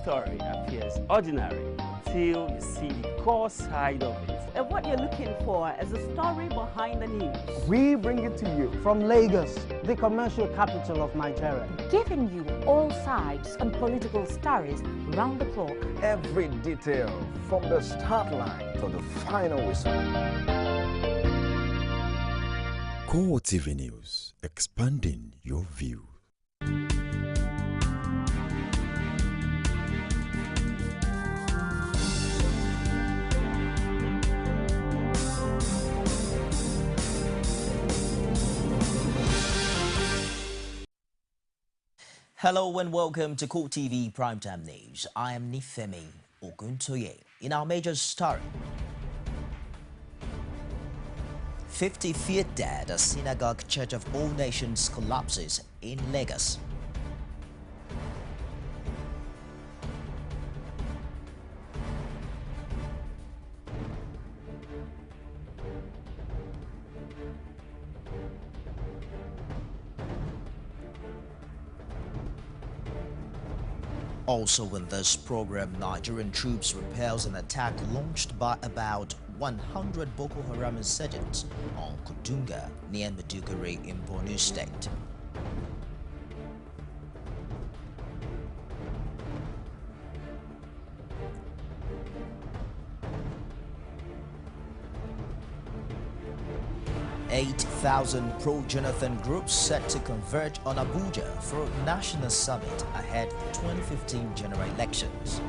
story appears ordinary till you see the core side of it. And what you're looking for is the story behind the news. We bring it to you from Lagos, the commercial capital of Nigeria. Giving you all sides and political stories round the clock. Every detail from the start line to the final whistle. CoreTV News, expanding your view. Hello and welcome to CoreTV Primetime News. I am Nifemi Oguntoye. In our major story, 50 feet dead as Synagogue Church of All Nations collapses in Lagos. Also in this program, Nigerian troops repels an attack launched by about 100 Boko Haram insurgents on Kudunga near Maiduguri in Borno State. "8,000 pro-Jonathan groups set to converge on Abuja for a national summit ahead of the 2015 general elections."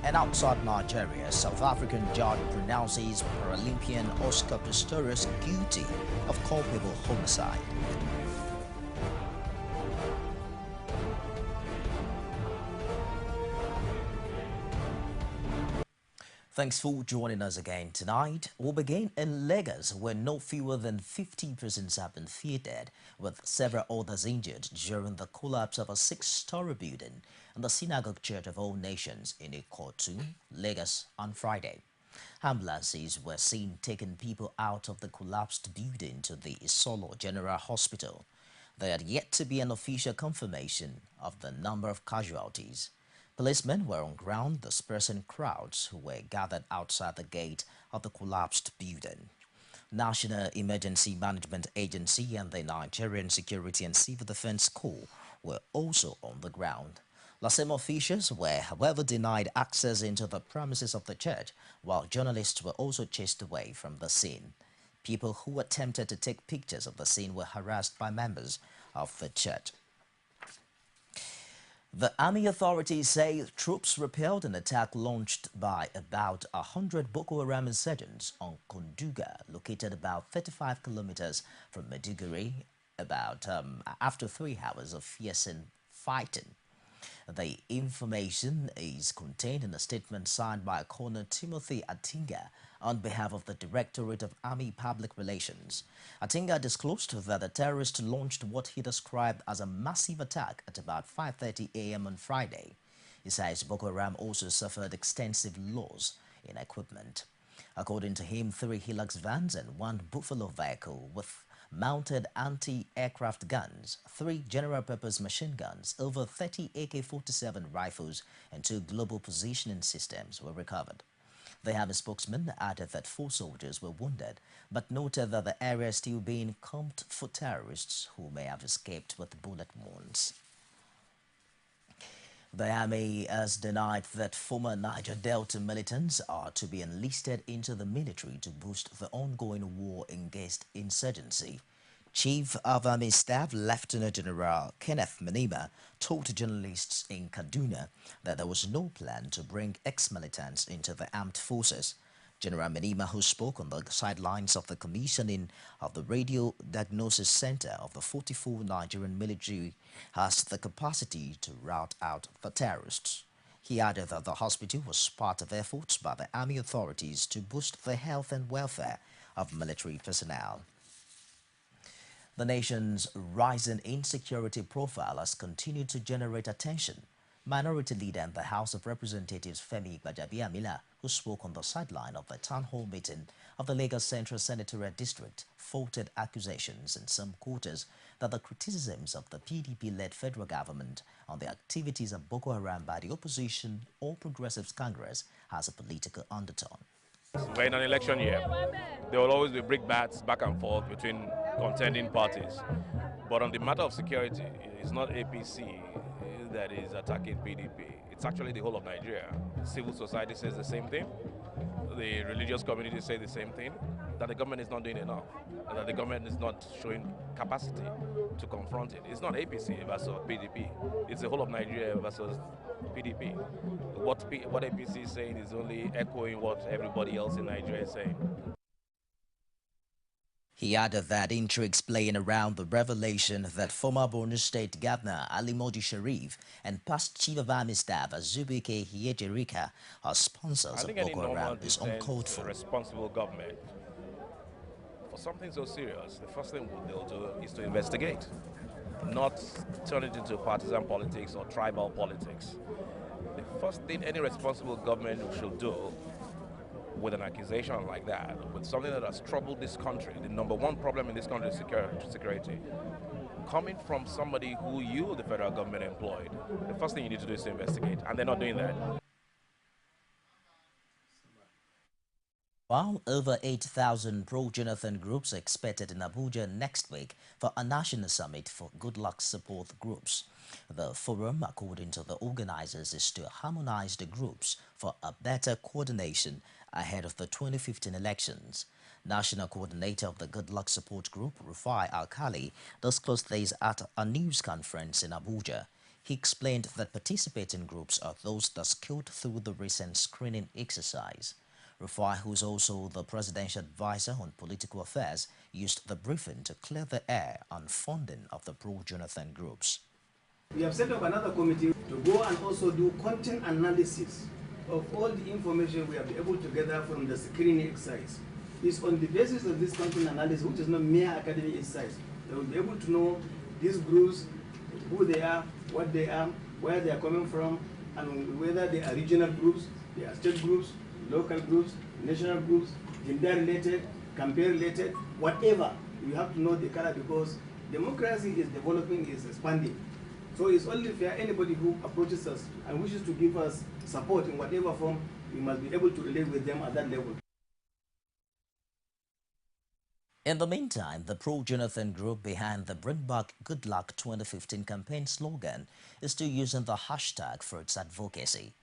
And outside Nigeria, South African judge pronounces Paralympian Oscar Pistorius guilty of culpable homicide. Thanks for joining us again tonight. We'll begin in Lagos, where no fewer than 50 persons have been feared, with several others injured during the collapse of a 6-story building in the Synagogue Church of All Nations in Ikotu, Lagos, on Friday. Ambulances were seen taking people out of the collapsed building to the Isolo General Hospital. There had yet to be an official confirmation of the number of casualties. Policemen were on ground dispersing crowds who were gathered outside the gate of the collapsed building. National Emergency Management Agency and the Nigerian Security and Civil Defense Corps were also on the ground. The same officials were, however, denied access into the premises of the church, while journalists were also chased away from the scene. People who attempted to take pictures of the scene were harassed by members of the church. The army authorities say troops repelled an attack launched by about 100 Boko Haram insurgents on Kudunga, located about 35 kilometers from Maiduguri, after 3 hours of fierce fighting. The information is contained in a statement signed by Colonel Timothy Atinga on behalf of the Directorate of Army Public Relations. Atinga disclosed that the terrorists launched what he described as a massive attack at about 5:30 a.m. on Friday. He says Boko Haram also suffered extensive loss in equipment. According to him, 3 Hilux vans and 1 Buffalo vehicle with mounted anti-aircraft guns, 3 general-purpose machine guns, over 30 AK-47 rifles, and 2 global positioning systems were recovered. The army spokesman added that 4 soldiers were wounded, but noted that the area is still being combed for terrorists who may have escaped with bullet wounds. The army has denied that former Niger Delta militants are to be enlisted into the military to boost the ongoing war against insurgency. Chief of Army Staff Lieutenant General Kenneth Manima told journalists in Kaduna that there was no plan to bring ex-militants into the armed forces. General Manima, who spoke on the sidelines of the commissioning of the Radio Diagnosis Center of the 44 Nigerian military, has the capacity to rout out the terrorists. He added that the hospital was part of efforts by the army authorities to boost the health and welfare of military personnel. The nation's rising insecurity profile has continued to generate attention. Minority Leader in the House of Representatives Femi Gbajabiamila, who spoke on the sideline of the town hall meeting of the Lagos Central Senatorial District, faulted accusations in some quarters that the criticisms of the PDP-led federal government on the activities of Boko Haram by the opposition All Progressives Congress has a political undertone. We're in an election year. There will always be brickbats back and forth between contending parties. But on the matter of security, it's not APC that is attacking PDP. It's actually the whole of Nigeria. Civil society says the same thing. The religious community say the same thing, that the government is not doing enough, and that the government is not showing capacity to confront it. It's not APC versus PDP. It's the whole of Nigeria versus PDP. What APC is saying is only echoing what everybody else in Nigeria is saying. He added that intrigues playing around the revelation that former Borno State Governor Ali Modu Sharif and past Chief of Army Staff Azubike Hiyejerika are sponsors of Boko Haram is uncalled for. Responsible government, for something so serious, the first thing they'll do is to investigate, not turn it into partisan politics or tribal politics. The first thing any responsible government should do with an accusation like that, with something that has troubled this country, the number one problem in this country is security, coming from somebody who you, the federal government, employed, the first thing you need to do is to investigate, and they're not doing that. While over 8,000 pro-Jonathan groups are expected in Abuja next week for a national summit for good luck support groups, the forum, according to the organizers, is to harmonize the groups for a better coordination ahead of the 2015 elections. National coordinator of the Good Luck Support Group, Rufai Alkali, disclosed this at a news conference in Abuja. He explained that participating groups are those that scaled through the recent screening exercise. Rufai, who is also the presidential advisor on political affairs, used the briefing to clear the air on funding of the pro-Jonathan groups. We have set up another committee to go and also do content analysis of all the information we have been able to gather from the screening exercise. It's on the basis of this content analysis, which is not mere academic exercise, they will be able to know these groups, who they are, what they are, where they are coming from, and whether they are regional groups, they are state groups, local groups, national groups, gender-related, campaign-related, whatever. You have to know the color because democracy is developing, is expanding. So it's only fair anybody who approaches us and wishes to give us support in whatever form, we must be able to relate with them at that level. In the meantime, the pro-Jonathan group behind the Bring Back Good Luck 2015 campaign slogan is still using the hashtag for its advocacy.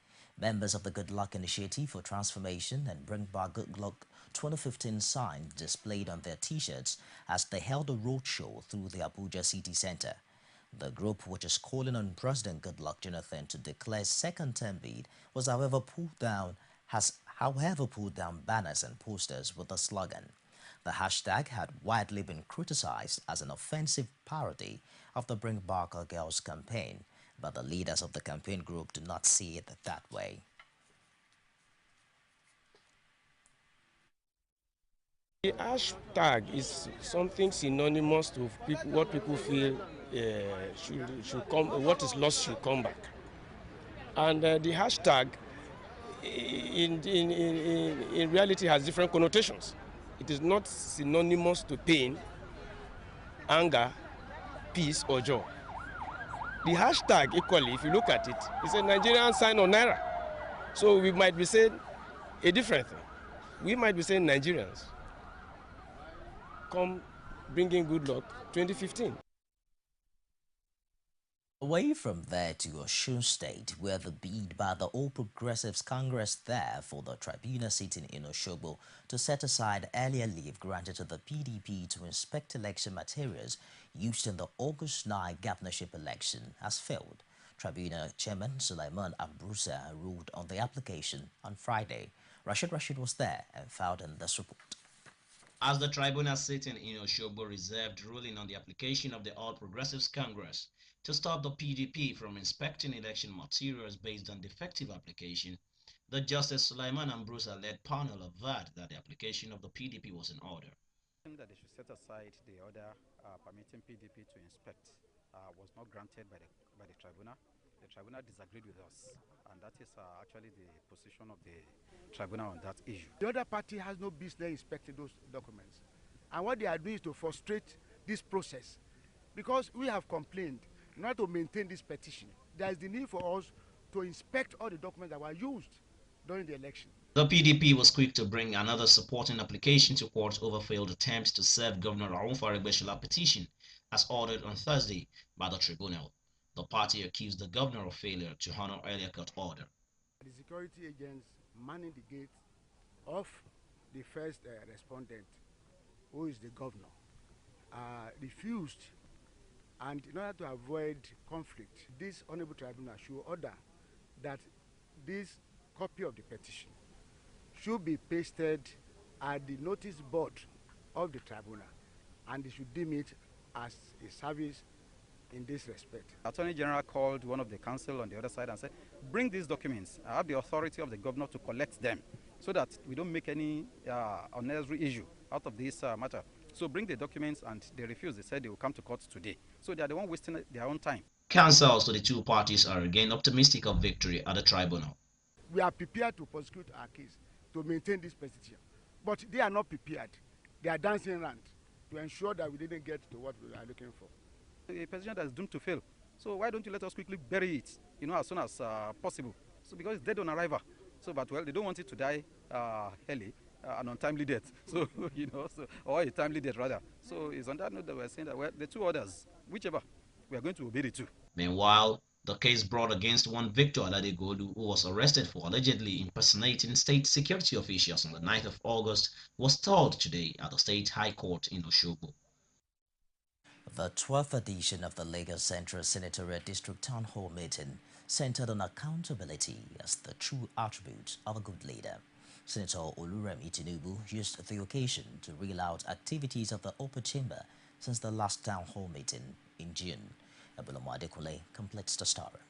Members of the Good Luck Initiative for Transformation and Bring Back Good Luck 2015 signs displayed on their t-shirts as they held a roadshow through the Abuja city center. The group, which is calling on President Goodluck Jonathan to declare second-term bid, was however pulled down banners and posters with the slogan. The hashtag had widely been criticized as an offensive parody of the Bring Back Our Girls campaign, but the leaders of the campaign group do not see it that way. The hashtag is something synonymous to people, what people feel should come, what is lost should come back. And the hashtag in reality has different connotations. It is not synonymous to pain, anger, peace, or joy. The hashtag equally, if you look at it, is a Nigerian sign on Naira. So we might be saying a different thing. We might be saying Nigerians come bringing good luck 2015. Away from there to Osun State, where the bid by the All Progressives Congress there for the tribunal sitting in Osogbo to set aside earlier leave granted to the PDP to inspect election materials used in the August 9 governorship election has failed. Tribunal Chairman Sulaiman Ambrusa ruled on the application on Friday. Rashid was there and filed in this report. As the tribunal sitting in Osogbo reserved ruling on the application of the All Progressives Congress to stop the PDP from inspecting election materials based on defective application, the Justice Sulaiman Ambrusa led panel averred that the application of the PDP was in order. That they should set aside the order permitting PDP to inspect was not granted by the tribunal. the tribunal disagreed with us, and that is actually the position of the tribunal on that issue. The other party has no business inspecting those documents, and what they are doing is to frustrate this process, because we have complained in order to maintain this petition. There is the need for us to inspect all the documents that were used during the election. The PDP was quick to bring another supporting application to court over failed attempts to serve Governor Raouf Aregbesola petition as ordered on Thursday by the tribunal. The party accused the governor of failure to honor earlier court order. The security agents manning the gate of the first respondent, who is the governor, refused, and in order to avoid conflict, this honorable tribunal should order that this copy of the petition should be pasted at the notice board of the tribunal, and they should deem it as a service in this respect. Attorney General called one of the counsel on the other side and said, bring these documents. I have the authority of the governor to collect them so that we don't make any unnecessary issue out of this matter. So bring the documents, and they refused. They said they will come to court today. So they are the one wasting their own time. Counsels to the two parties are again optimistic of victory at the tribunal. We are prepared to prosecute our case, to maintain this petition, but they are not prepared. They are dancing around to ensure that we didn't get to what we are looking for. A petition that is doomed to fail. So why don't you let us quickly bury it, as soon as possible? So because it's dead on arrival. So, but well, they don't want it to die early, an untimely death. So, or a timely death rather. So it's on that note that we're saying that, well, the two others, whichever, we are going to obey the two. Meanwhile, the case brought against one Victor Aladegolu, who was arrested for allegedly impersonating state security officials on the 9th of August, was stalled today at the State High Court in Osogbo. The 12th edition of the Lagos Central Senatorial District Town Hall meeting centered on accountability as the true attribute of a good leader. Senator Oluremi Tinubu used the occasion to reel out activities of the upper chamber since the last town hall meeting in June. Abulamu Adekunle completes the story.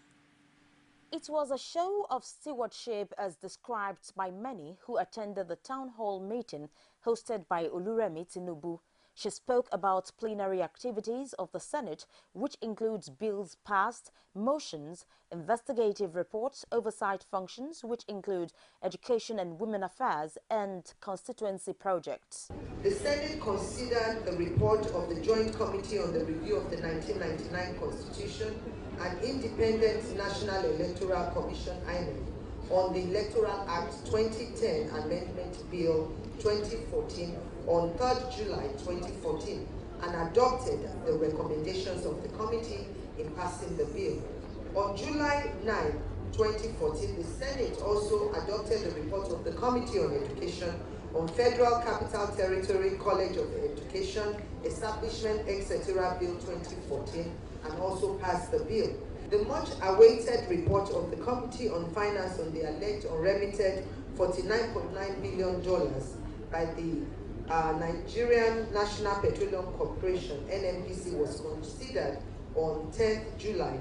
It was a show of stewardship as described by many who attended the town hall meeting hosted by Oluremi Tinubu. She spoke about plenary activities of the Senate, which includes bills passed, motions, investigative reports, oversight functions, which include education and women affairs, and constituency projects. The Senate considered the report of the Joint Committee on the Review of the 1999 Constitution and Independent National Electoral Commission (INEC) on the Electoral Act 2010 Amendment Bill 2014 on 3rd July 2014 and adopted the recommendations of the committee in passing the bill. On July 9, 2014, the Senate also adopted the report of the Committee on Education on Federal Capital Territory College of Education Establishment, etc. Bill 2014 and also passed the bill. The much-awaited report of the Committee on Finance on the alleged unremitted $49.9 billion by the Nigerian National Petroleum Corporation (NNPC) was considered on 10th July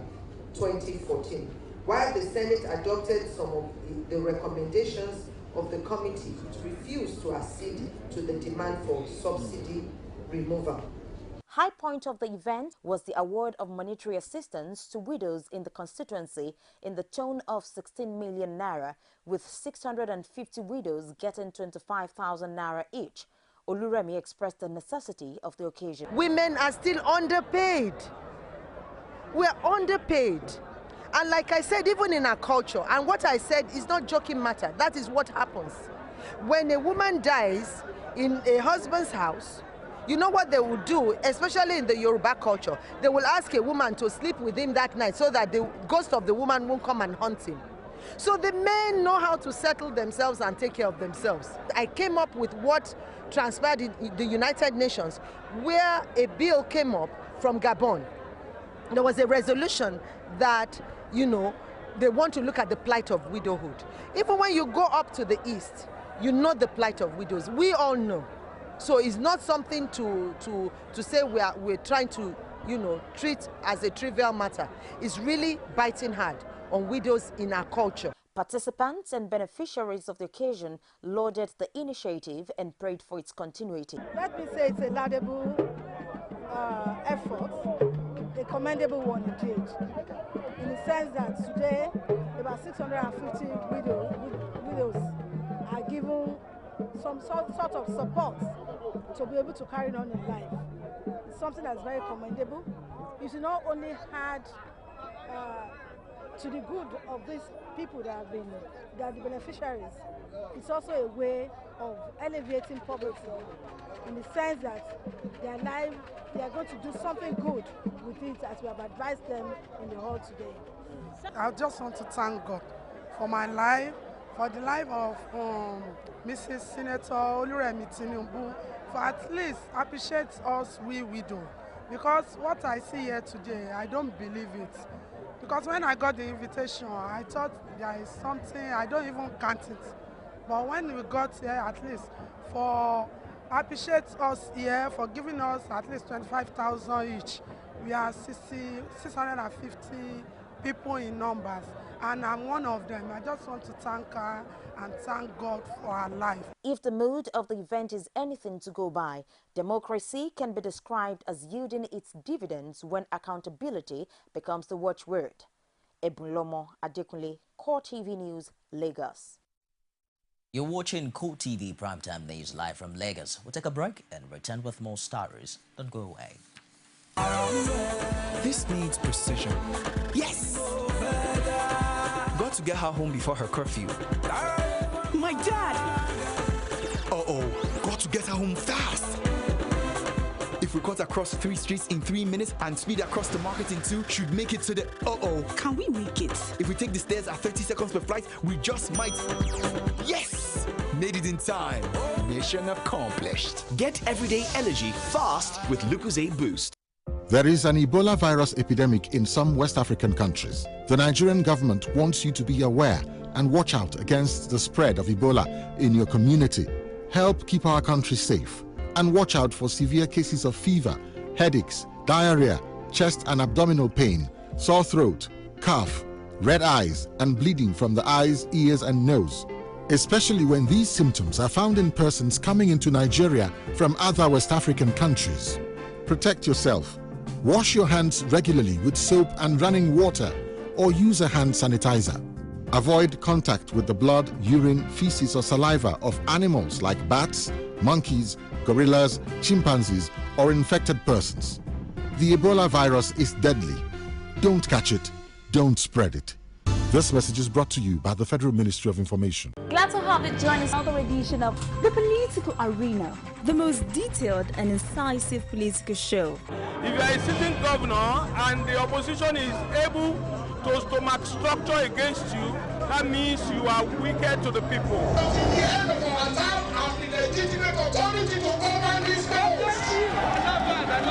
2014. While the Senate adopted some of the recommendations of the committee, it refused to accede to the demand for subsidy removal. High point of the event was the award of monetary assistance to widows in the constituency in the tone of 16 million naira, with 650 widows getting 25,000 naira each. Oluremi expressed the necessity of the occasion. Women are still underpaid. We're underpaid. And like I said, even in our culture, and what I said is not joking matter, that is what happens. When a woman dies in a husband's house, you know what they will do, especially in the Yoruba culture? They will ask a woman to sleep with him that night so that the ghost of the woman won't come and haunt him. So the men know how to settle themselves and take care of themselves. I came up with what transpired in the United Nations, where a bill came up from Gabon. There was a resolution that, they want to look at the plight of widowhood. Even when you go up to the east, you know the plight of widows. We all know. So it's not something to say we're trying to, treat as a trivial matter. It's really biting hard on widows in our culture. Participants and beneficiaries of the occasion lauded the initiative and prayed for its continuity. Let me say it's a laudable effort a commendable one indeed, in the sense that today about 650 widows are given some sort of support to be able to carry on in life. It's something that's very commendable. You should not only add to the good of these people that are the beneficiaries. It's also a way of elevating poverty in the sense that their life, they are going to do something good with it, as we have advised them in the hall today. I just want to thank God for my life, for the life of Mrs. Senator Oluremi Tinubu, for at least appreciate us, we widow. Because what I see here today, I don't believe it. Because when I got the invitation, I thought there is something, I don't even count it. But when we got here, at least, for appreciate us here, for giving us at least 25,000 each. We are 650 people in numbers, and I'm one of them. I just want to thank her and thank God for her life. If the mood of the event is anything to go by, democracy can be described as yielding its dividends when accountability becomes the watchword. Ebunlomo Adekunle, CoreTV News, Lagos. You're watching CoreTV Primetime News live from Lagos. We'll take a break and return with more stories. Don't go away. This needs precision. Yes! Got to get her home before her curfew. My dad! Uh-oh, got to get her home fast. If we cut across 3 streets in 3 minutes and speed across the market in 2, should make it to the Can we make it? If we take the stairs at 30 seconds per flight, we just might. Yes! Made it in time. Mission accomplished. Get everyday energy fast with Lucozade Boost. There is an Ebola virus epidemic in some West African countries. The Nigerian government wants you to be aware and watch out against the spread of Ebola in your community. Help keep our country safe and watch out for severe cases of fever, headaches, diarrhea, chest and abdominal pain, sore throat, cough, red eyes and bleeding from the eyes, ears and nose, especially when these symptoms are found in persons coming into Nigeria from other West African countries. Protect yourself. Wash your hands regularly with soap and running water or use a hand sanitizer. Avoid contact with the blood, urine, feces or saliva of animals like bats, monkeys, gorillas, chimpanzees or infected persons. The Ebola virus is deadly. Don't catch it. Don't spread it. This message is brought to you by the Federal Ministry of Information. Glad to have you join us on another edition of The Political Arena, the most detailed and incisive political show. If you are a sitting governor and the opposition is able to stomach structure against you, that means you are wicked to the people. Until the end of our time, I'm the legitimate authority to govern this country.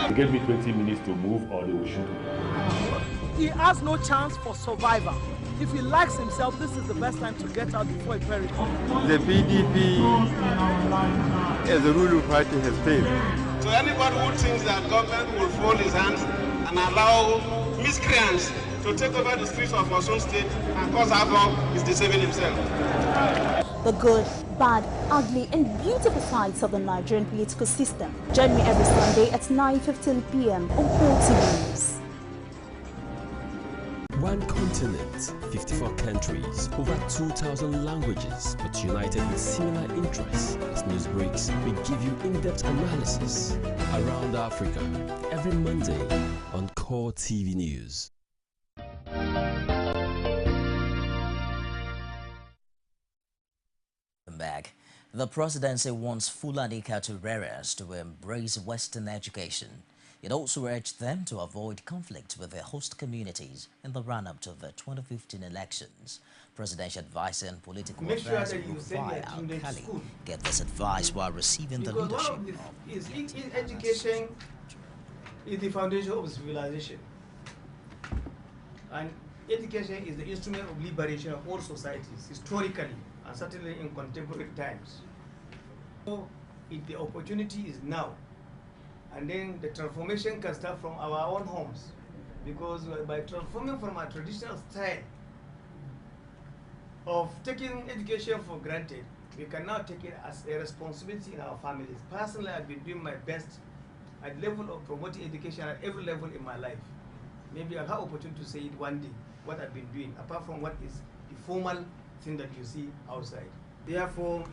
They gave me 20 minutes to move or they will shoot me. He has no chance for survival. If he likes himself, this is the best time to get out before he perishes. The PDP as a ruling party has failed. So anybody who thinks that government will fold his hands and allow miscreants to take over the streets of Osun State and cause havoc is deceiving himself. The good, bad, ugly and beautiful sides of the Nigerian political system. Join me every Sunday at 9:15 p.m. on CoreTV News. One continent, 54 countries, over 2,000 languages, but united with similar interests. As news breaks, we give you in-depth analysis around Africa every Monday on CoreTV News. Back. The presidency wants Fulani Katureras to embrace Western education. It also urged them to avoid conflict with their host communities in the run-up to the 2015 elections. Presidential advisor and political affairs Rufai Al-Khali gave this advice while receiving the leadership of education is the foundation of civilization. And education is the instrument of liberation of all societies, historically, and certainly in contemporary times. So, if the opportunity is now, and then the transformation can start from our own homes, because by transforming from our traditional style of taking education for granted, we can now take it as a responsibility in our families. Personally, I've been doing my best at the level of promoting education at every level in my life. Maybe I'll have opportunity to say it one day, what I've been doing, apart from what is the formal thing that you see outside. Therefore,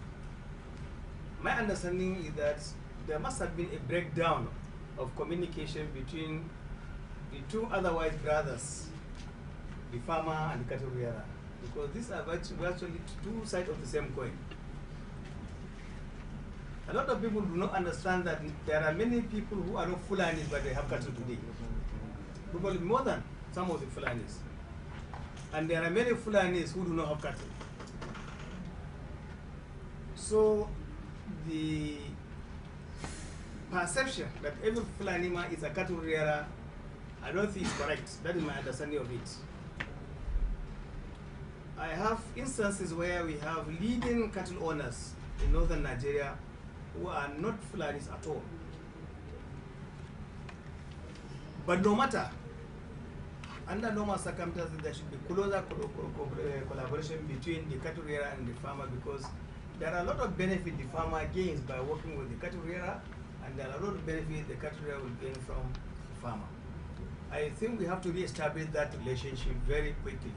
my understanding is that there must have been a breakdown of communication between the two otherwise brothers, the farmer and the cattle rearer, because these are virtually two sides of the same coin. A lot of people do not understand that there are many people who are not Fulanis but they have cattle today. Probably more than some of the Fulanis. And there are many Fulanis who do not have cattle. So the perception that every Fulani man is a cattle rearer, I don't think is correct. That is my understanding of it. I have instances where we have leading cattle owners in northern Nigeria who are not Fulanis at all. But no matter, under normal circumstances, there should be closer collaboration between the cattle rearer and the farmer, because there are a lot of benefit the farmer gains by working with the cattle rearer, and there are a lot of benefit the cattle rearer will gain from the farmer. I think we have to re-establish that relationship very quickly.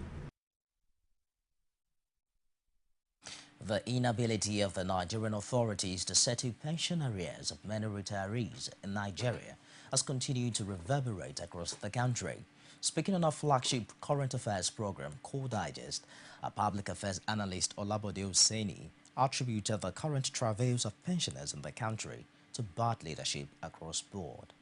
The inability of the Nigerian authorities to settle pension arrears of many retirees in Nigeria has continued to reverberate across the country. Speaking on our flagship current affairs program, Core Digest, a public affairs analyst Olabode Oseni attributed the current travails of pensioners in the country to bad leadership across board.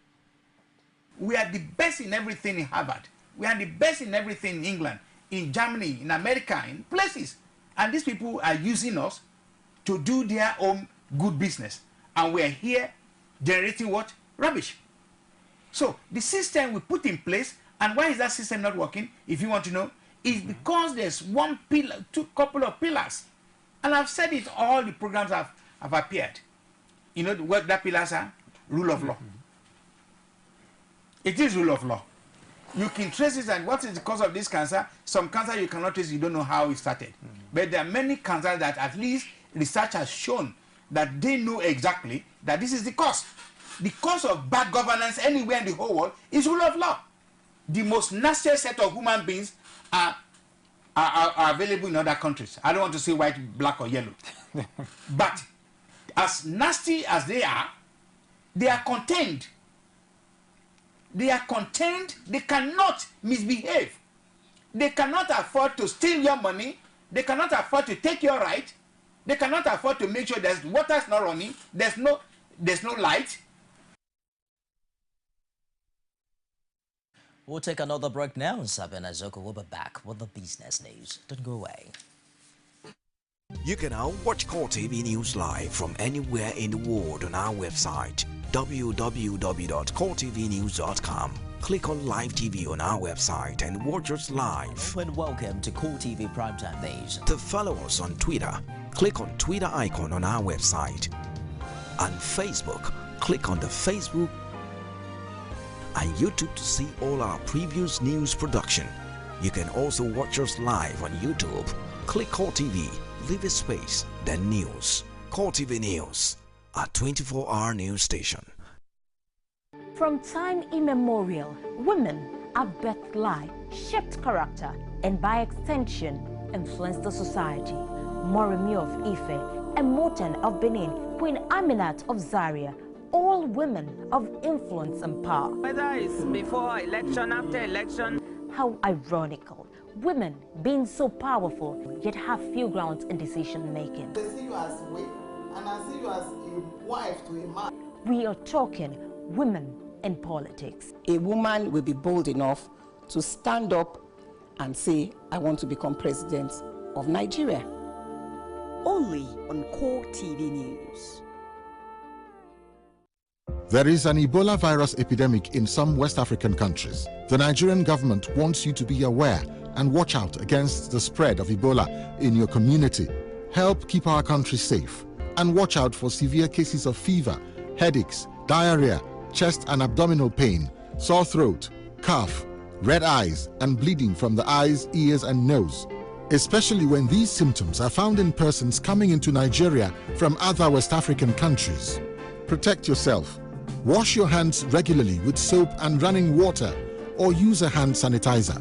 We are the best in everything in Harvard. We are the best in everything in England, in Germany, in America, in places. And these people are using us to do their own good business. And we are here generating what? Rubbish. So the system we put in place, and why is that system not working, if you want to know, is because there's one pillar, couple of pillars. And I've said it, all the programs have appeared. You know what that pillars are? Rule of law. It is rule of law. You can trace it, and what is the cause of this cancer? Some cancer you cannot trace, you don't know how it started. But there are many cancers that at least research has shown that they know exactly that this is the cause. The cause of bad governance anywhere in the whole world is rule of law. The most nastiest set of human beings are available in other countries. I don't want to say white, black, or yellow. But as nasty as they are contained. They are contained. They cannot misbehave. They cannot afford to steal your money. They cannot afford to take your right. They cannot afford to make sure there's water's not running. There's no light. We'll take another break now, and Sabina Zoko will be back with the business news. Don't go away. You can now watch CoreTV News live from anywhere in the world on our website, www.coretvnews.com. Click on Live TV on our website and watch us live. And welcome to CoreTV Primetime News. To follow us on Twitter, click on Twitter icon on our website. On Facebook, click on the Facebook and YouTube to see all our previous news production. You can also watch us live on YouTube. Click CoreTV, leave a space, then News. CoreTV News, a 24-hour news station. From time immemorial, women have birthed life, shaped character, and by extension, influenced the society. Moremi of Ife, Emotan of Benin, Queen Aminat of Zaria, all women of influence and power. Whether it's before election, after election. How ironical. Women being so powerful, yet have few grounds in decision making. They see you as weak, and I see you as a wife to a man. We are talking women in politics. A woman will be bold enough to stand up and say, I want to become president of Nigeria. Only on CoreTV News. There is an Ebola virus epidemic in some West African countries. The Nigerian government wants you to be aware and watch out against the spread of Ebola in your community. Help keep our country safe and watch out for severe cases of fever, headaches, diarrhea, chest and abdominal pain, sore throat, cough, red eyes, and bleeding from the eyes, ears, and nose, especially when these symptoms are found in persons coming into Nigeria from other West African countries. Protect yourself. Wash your hands regularly with soap and running water. or use a hand sanitizer.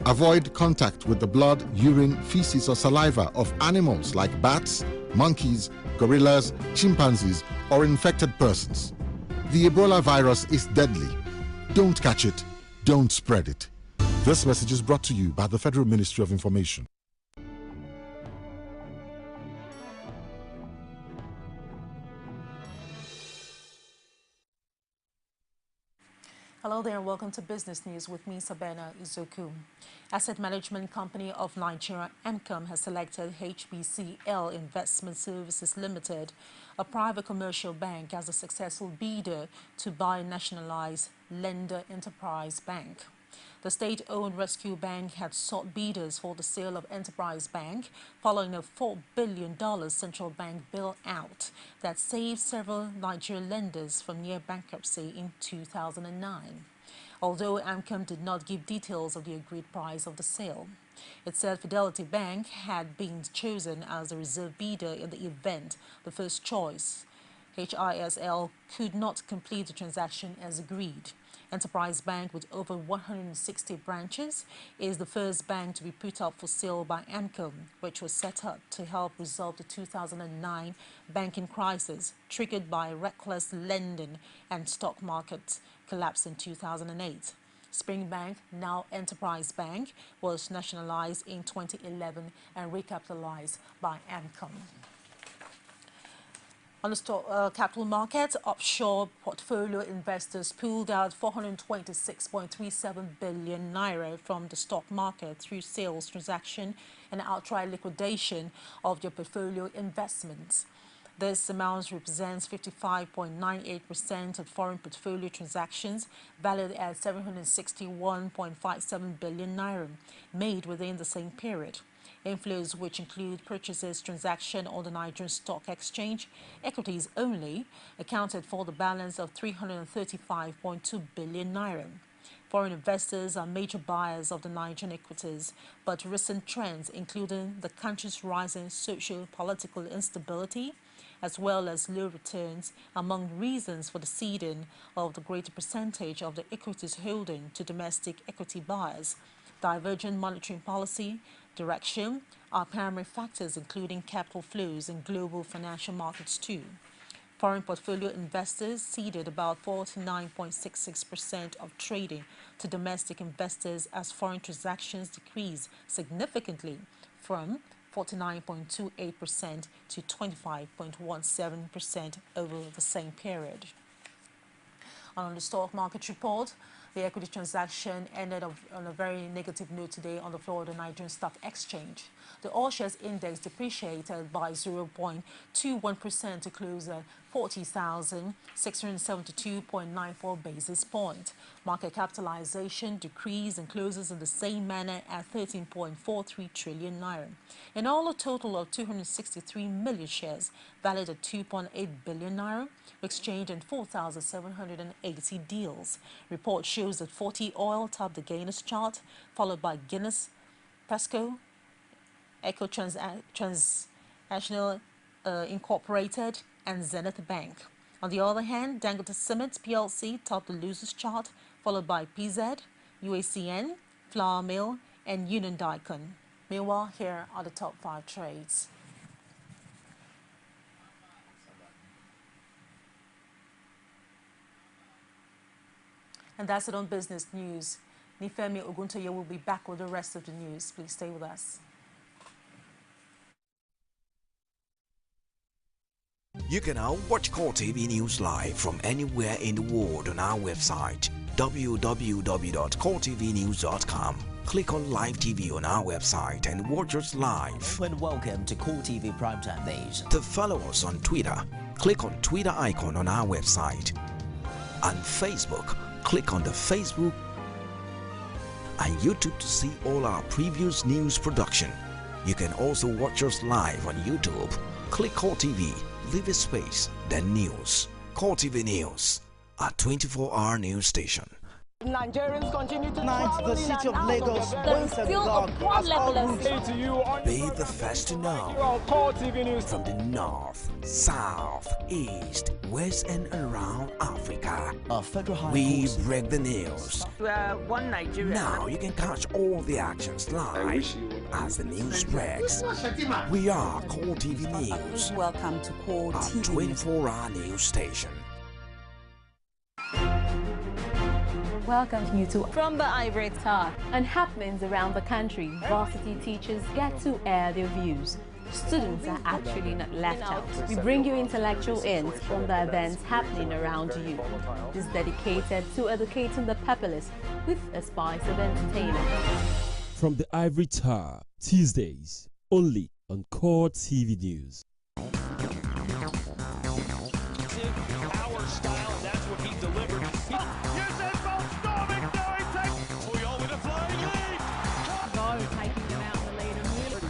Avoid contact with the blood, urine, feces or saliva of animals like bats, monkeys, gorillas, chimpanzees or infected persons. The Ebola virus is deadly. Don't catch it, don't spread it. This message is brought to you by the Federal Ministry of Information. Hello there and welcome to Business News with me, Sabena Izoku. Asset Management Company of Nigeria, AMCOM, has selected HBCL Investment Services Limited, a private commercial bank, as a successful bidder to buy nationalized Lender Enterprise Bank. The state-owned Rescue Bank had sought bidders for the sale of Enterprise Bank following a $4 billion central bank bailout that saved several Nigerian lenders from near bankruptcy in 2009. Although AMCOM did not give details of the agreed price of the sale, it said Fidelity Bank had been chosen as the reserve bidder in the event the first choice. HISL could not complete the transaction as agreed. Enterprise Bank, with over 160 branches, is the first bank to be put up for sale by AMCOM, which was set up to help resolve the 2009 banking crisis triggered by reckless lending and stock market collapse in 2008. Spring Bank, now Enterprise Bank, was nationalized in 2011 and recapitalized by AMCOM. On the capital market, offshore portfolio investors pulled out 426.37 billion naira from the stock market through sales transaction and outright liquidation of their portfolio investments. This amount represents 55.98% of foreign portfolio transactions valued at 761.57 billion naira made within the same period. Inflows, which include purchases transaction on the Nigerian Stock Exchange, equities only, accounted for the balance of 335.2 billion naira. Foreign investors are major buyers of the Nigerian equities, but recent trends, including the country's rising socio-political instability, as well as low returns, among reasons for the ceding of the greater percentage of the equities holding to domestic equity buyers. Divergent monetary policy direction are primary factors, including capital flows in global financial markets too. Foreign portfolio investors ceded about 49.66% of trading to domestic investors as foreign transactions decreased significantly from 49.28% to 25.17% over the same period. On the stock market report, the equity transaction ended on a very negative note today on the floor of the Nigerian Stock Exchange. The All Shares Index depreciated by 0.21% to close at 40,672.94 basis points. Market capitalization decreased and closes in the same manner at 13.43 trillion naira. In all, a total of 263 million shares valued at 2.8 billion naira exchanged in 4,780 deals. Report shows that 40 Oil topped the gainers chart, followed by Guinness, Pesco, Eco Transnational Incorporated, and Zenith Bank. On the other hand, Dangote Cement PLC topped the losers chart, followed by PZ, UACN, Flour Mill, and Union Dicon. Meanwhile, here are the top 5 trades. And that's it on Business News. Nifemi Oguntoye will be back with the rest of the news. Please stay with us. You can now watch CoreTV News live from anywhere in the world on our website, www.coretvnews.com. Click on Live TV on our website and watch us live. And welcome to CoreTV Primetime Days. To follow us on Twitter, click on Twitter icon on our website. On Facebook, click on the Facebook and YouTube to see all our previous news production. You can also watch us live on YouTube. Click CoreTV, leave a space, then News. CoreTV News, a 24-hour news station. Nigerians continue to Tonight, the city of Lagos went and dug one as all level routes to you on Be the first to know. CoreTV News. From the north, south, east, west, and around Africa, we break the news. One Nigeria. Now you can catch all the actions live as the news breaks. We are CoreTV News. Welcome to CoreTV News. 24-hour news station. Welcome you to From the Ivory Tower and happenings around the country. Varsity teachers get to air their views. Students are actually not left out. We bring you intellectual ends from the events happening around you. It is dedicated to educating the populace with a spice of entertainment. From the Ivory Tower, Tuesdays, only on CoreTV News. Our style, that's what he delivered. Here's that ball storming. Now he takes Puyol with a flying lead. Go taking them out the lead and really.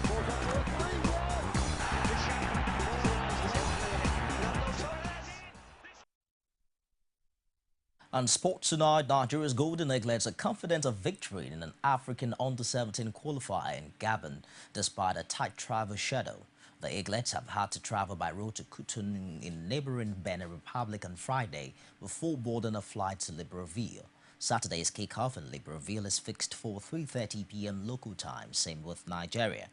On sports tonight, Nigeria's Golden Eaglets are confident of victory in an African Under-17 qualifier in Gabon, despite a tight travel schedule. The Eaglets have had to travel by road to Cotonou in neighboring Benin Republic on Friday before boarding a flight to Libreville. Saturday's kickoff in Libreville is fixed for 3:30 p.m. local time, same with Nigeria.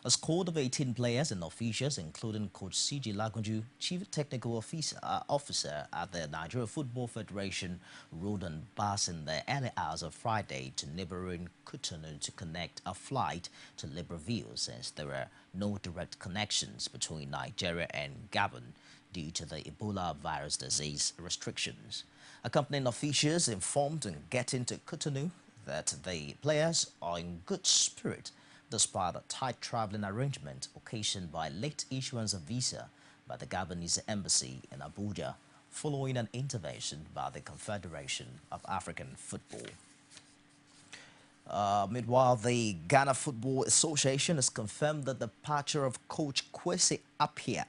A squad of 18 players and officials, including Coach Siji Lagunju, Chief Technical Officer at the Nigeria Football Federation, rode on bus in the early hours of Friday to neighboring Cotonou to connect a flight to Libreville, since there were no direct connections between Nigeria and Gabon due to the Ebola virus disease restrictions. Accompanying officials informed in getting to Cotonou that the players are in good spirit despite a tight traveling arrangement occasioned by late issuance of visa by the Gabonese embassy in Abuja following an intervention by the Confederation of African Football. Meanwhile, the Ghana Football Association has confirmed the departure of coach Kwesi Appiah.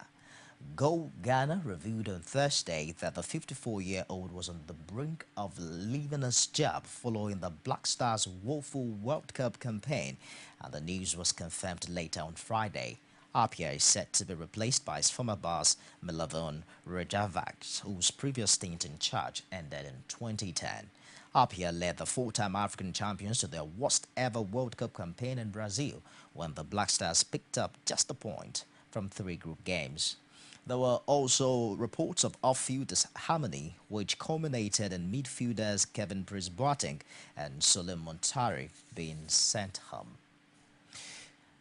Go Ghana revealed on Thursday that the 54-year-old was on the brink of leaving his job following the Black Stars' woeful World Cup campaign, and the news was confirmed later on Friday. Appiah is set to be replaced by his former boss, Milavon Rejavac, whose previous stint in charge ended in 2010. Appiah led the four-time African champions to their worst-ever World Cup campaign in Brazil, when the Black Stars picked up just a point from 3 group games. There were also reports of off-field disharmony, which culminated in midfielders Kevin Prince-Boateng and Solomon Montari being sent home.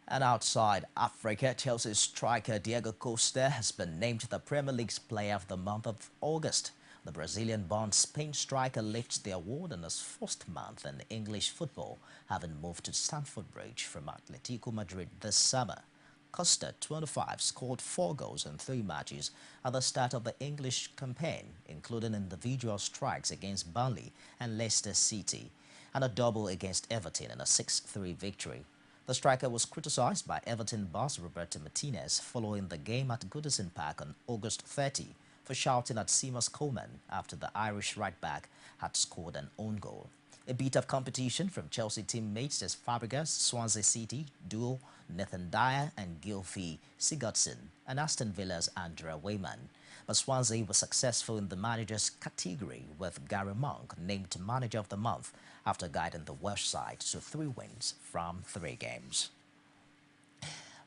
And outside Africa, Chelsea striker Diego Costa has been named the Premier League's Player of the Month of August. The Brazilian-born Spain striker lifts the award in his first month in English football, having moved to Stamford Bridge from Atletico Madrid this summer. Costa, 25, scored 4 goals in 3 matches at the start of the English campaign, including individual strikes against Burnley and Leicester City, and a double against Everton in a 6-3 victory. The striker was criticised by Everton boss Roberto Martinez following the game at Goodison Park on August 30 for shouting at Seamus Coleman after the Irish right-back had scored an own goal. A bit of competition from Chelsea teammates as Fabregas, Swansea City duo Nathan Dyer and Gylfi Sigurdsson, and Aston Villa's Andrea Wayman. But Swansea was successful in the managers category, with Gary Monk named Manager of the Month after guiding the Welsh side to 3 wins from 3 games.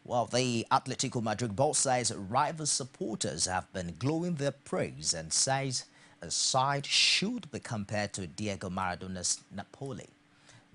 Well, the Atletico Madrid boss says rival supporters have been glowing their praise and says a side should be compared to Diego Maradona's Napoli.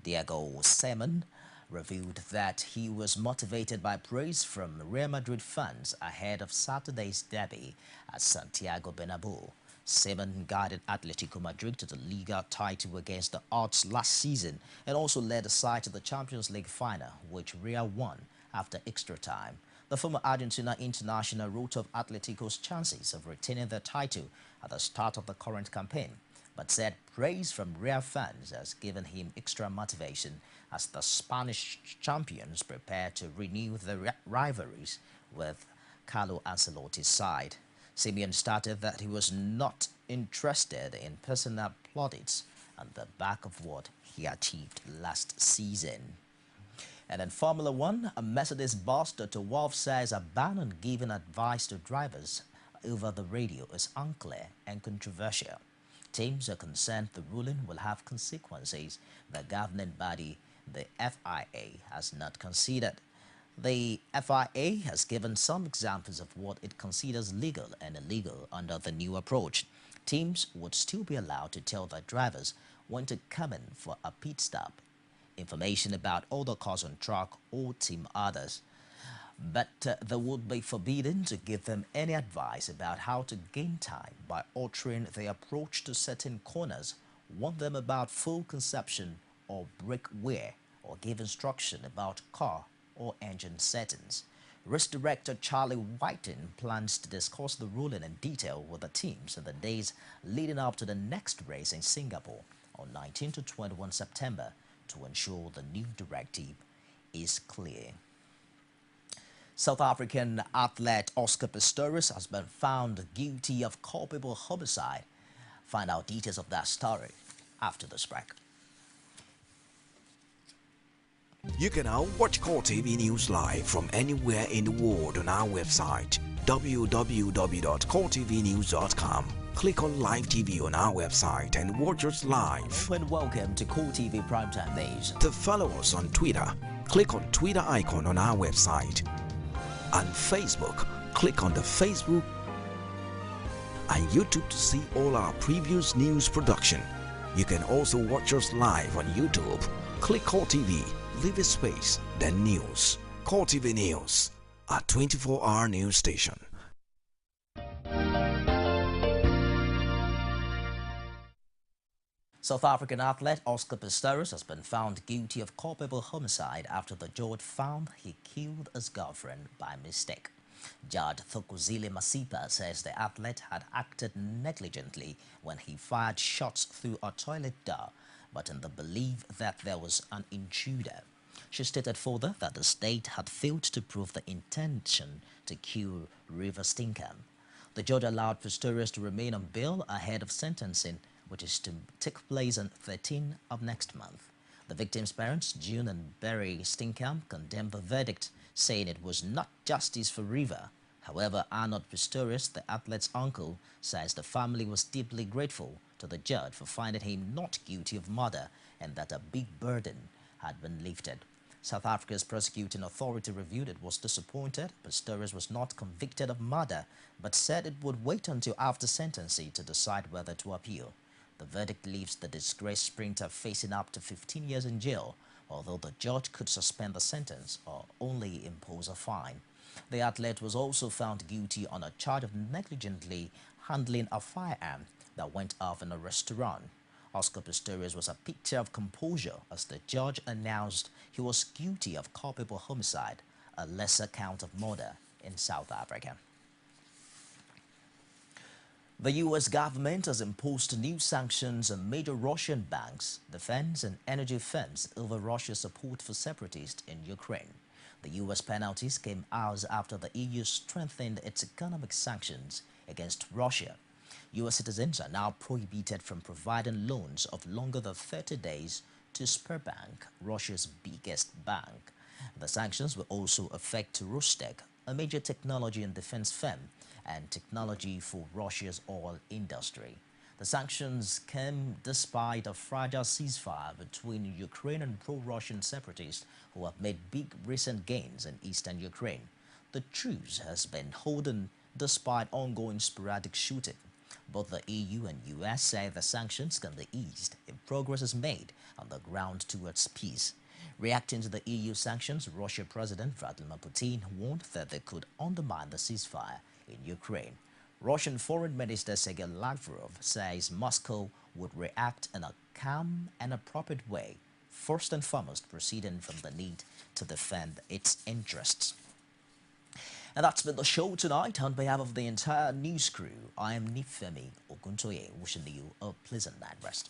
Diego Simon revealed that he was motivated by praise from Real Madrid fans ahead of Saturday's derby at Santiago Bernabeu. Simon guided Atletico Madrid to the Liga title against the odds last season and also led the side to the Champions League final, which Real won after extra time. The former Argentina international wrote of Atletico's chances of retaining their title at the start of the current campaign, but said praise from Real fans has given him extra motivation as the Spanish champions prepare to renew the rivalries with Carlo Ancelotti's side. Simeone stated that he was not interested in personal plaudits on the back of what he achieved last season. And in Formula One, a Mercedes boss, Dr. Wolff, says a ban on giving advice to drivers over the radio is unclear and controversial. Teams are concerned the ruling will have consequences the governing body, the FIA, has not considered. The FIA has given some examples of what it considers legal and illegal under the new approach. Teams would still be allowed to tell their drivers when to come in for a pit stop, information about other cars on track or team orders. But they would be forbidden to give them any advice about how to gain time by altering their approach to certain corners, warn them about full conception or brake wear, or give instruction about car or engine settings. Race director Charlie Whiting plans to discuss the ruling in detail with the teams in the days leading up to the next race in Singapore on 19 to 21 September to ensure the new directive is clear. South African athlete Oscar Pistorius has been found guilty of culpable homicide. Find out details of that story after this break. You can now watch CoreTV News live from anywhere in the world on our website www.coretvnews.com. Click on Live TV on our website and watch us live. And welcome to CoreTV Primetime Days. To follow us on Twitter, click on Twitter icon on our website. On Facebook, click on the Facebook and YouTube to see all our previous news production. You can also watch us live on YouTube. Click CoreTV, leave a space, then News. CoreTV News, a 24-hour news station. South African athlete Oscar Pistorius has been found guilty of culpable homicide after the judge found he killed his girlfriend by mistake. Judge Thokozile Masipa says the athlete had acted negligently when he fired shots through a toilet door, but in the belief that there was an intruder. She stated further that the state had failed to prove the intention to kill River Stinkham. The judge allowed Pistorius to remain on bail ahead of sentencing, which is to take place on 13th of next month. The victim's parents, June and Barry Stinkham, condemned the verdict, saying it was not justice for River. However, Arnold Pistorius, the athlete's uncle, says the family was deeply grateful to the judge for finding him not guilty of murder and that a big burden had been lifted. South Africa's prosecuting authority reviewed it was disappointed. Pistorius was not convicted of murder, but said it would wait until after sentencing to decide whether to appeal. The verdict leaves the disgraced sprinter facing up to 15 years in jail, although the judge could suspend the sentence or only impose a fine. The athlete was also found guilty on a charge of negligently handling a firearm that went off in a restaurant. Oscar Pistorius was a picture of composure as the judge announced he was guilty of culpable homicide, a lesser count of murder in South Africa. The U.S. government has imposed new sanctions on major Russian banks, defense and energy firms over Russia's support for separatists in Ukraine. The U.S. penalties came hours after the EU strengthened its economic sanctions against Russia. U.S. citizens are now prohibited from providing loans of longer than 30 days to Sberbank, Russia's biggest bank. The sanctions will also affect Rostec, a major technology and defense firm, and technology for Russia's oil industry. The sanctions came despite a fragile ceasefire between Ukraine and pro-Russian separatists who have made big recent gains in eastern Ukraine. The truce has been holding despite ongoing sporadic shooting. Both the EU and US say the sanctions can be eased if progress is made on the ground towards peace. Reacting to the EU sanctions, Russian President Vladimir Putin warned that they could undermine the ceasefire in Ukraine. Russian Foreign Minister Sergei Lavrov says Moscow would react in a calm and appropriate way, first and foremost proceeding from the need to defend its interests. And that's been the show tonight. On behalf of the entire news crew, I am Nifemi Oguntoye, wishing you a pleasant night rest.